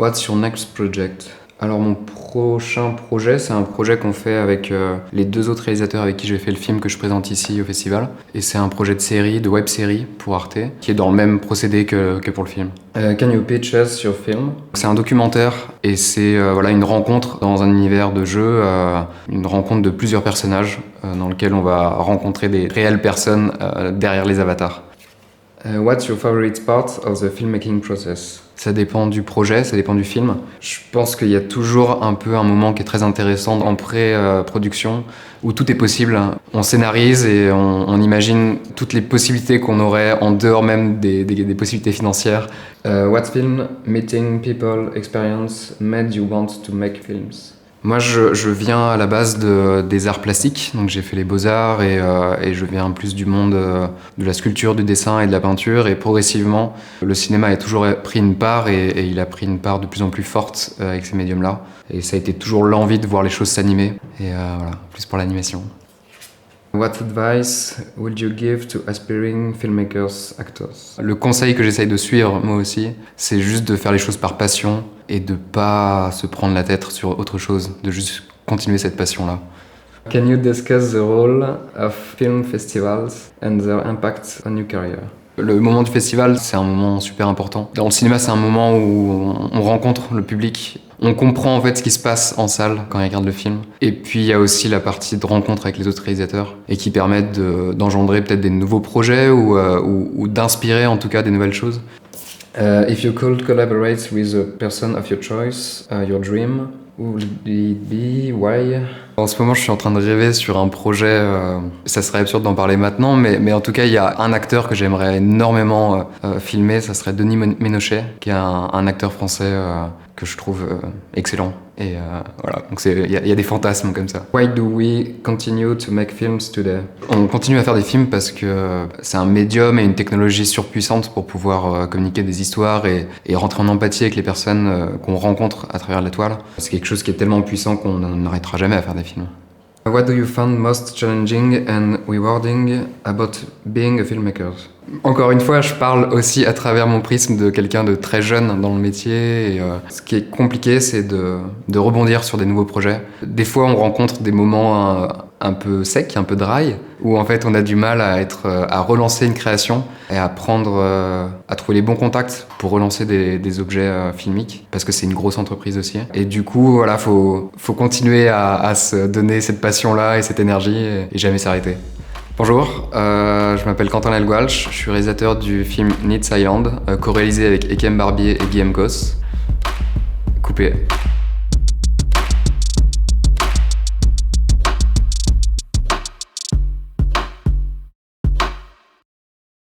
What's your next project? Alors mon prochain projet, c'est un projet qu'on fait avec les 2 autres réalisateurs avec qui j'ai fait le film que je présente ici au festival. Et c'est un projet de série, de web-série pour Arte, qui est dans le même procédé que pour le film. Can you pitch us your film? C'est un documentaire et c'est une rencontre dans un univers de jeu, une rencontre de plusieurs personnages dans lequel on va rencontrer des réelles personnes derrière les avatars. What's your favorite part of the filmmaking process? Ça dépend du projet, ça dépend du film. Je pense qu'il y a toujours un moment qui est très intéressant en pré-production, où tout est possible. On scénarise et on imagine toutes les possibilités qu'on aurait en dehors même des possibilités financières. What film, meeting people, experience made you want to make films? Moi, je viens à la base des arts plastiques, donc j'ai fait les beaux-arts et je viens plus du monde de la sculpture, du dessin et de la peinture. Et progressivement, le cinéma a toujours pris une part et il a pris une part de plus en plus forte avec ces médiums-là. Et ça a été toujours l'envie de voir les choses s'animer. Et voilà, plus pour l'animation. What advice would you give to aspiring filmmakers, actors? Le conseil que j'essaye de suivre, moi aussi, c'est juste de faire les choses par passion et de pas se prendre la tête sur autre chose, de juste continuer cette passion-là. Can you discuss the role of film festivals and their impact on your career? Le moment du festival, c'est un moment super important. Dans le cinéma, c'est un moment où on rencontre le public. On comprend en fait ce qui se passe en salle quand on regarde le film. Et puis il y a aussi la partie de rencontre avec les autres réalisateurs et qui permettent d'engendrer peut-être des nouveaux projets ou d'inspirer en tout cas des nouvelles choses. If you could collaborate with a person of your choice, your dream, who would it be? Why? En ce moment, je suis en train de rêver sur un projet. Ça serait absurde d'en parler maintenant, mais en tout cas, il y a un acteur que j'aimerais énormément filmer. Ça serait Denis Ménochet, qui est un acteur français que je trouve excellent. Et voilà, donc il y a des fantasmes comme ça. Why do we continue to make films today? On continue à faire des films parce que c'est un médium et une technologie surpuissante pour pouvoir communiquer des histoires et rentrer en empathie avec les personnes qu'on rencontre à travers la toile. C'est quelque chose qui est tellement puissant qu'on n'arrêtera jamais à faire des films. What do you find most challenging and rewarding about being a filmmaker? Encore une fois, je parle aussi à travers mon prisme de quelqu'un de très jeune dans le métier. Et, ce qui est compliqué, c'est de rebondir sur des nouveaux projets. Des fois, on rencontre des moments un peu secs, un peu dry, où en fait, on a du mal à relancer une création et à trouver les bons contacts pour relancer des objets filmiques, parce que c'est une grosse entreprise aussi. Et du coup, voilà, faut continuer à se donner cette passion-là et cette énergie et jamais s'arrêter. Bonjour, je m'appelle Quentin Lelgoualch, je suis réalisateur du film Needs Island, co-réalisé avec Ekem Barbier et Guillaume Goss. Coupé.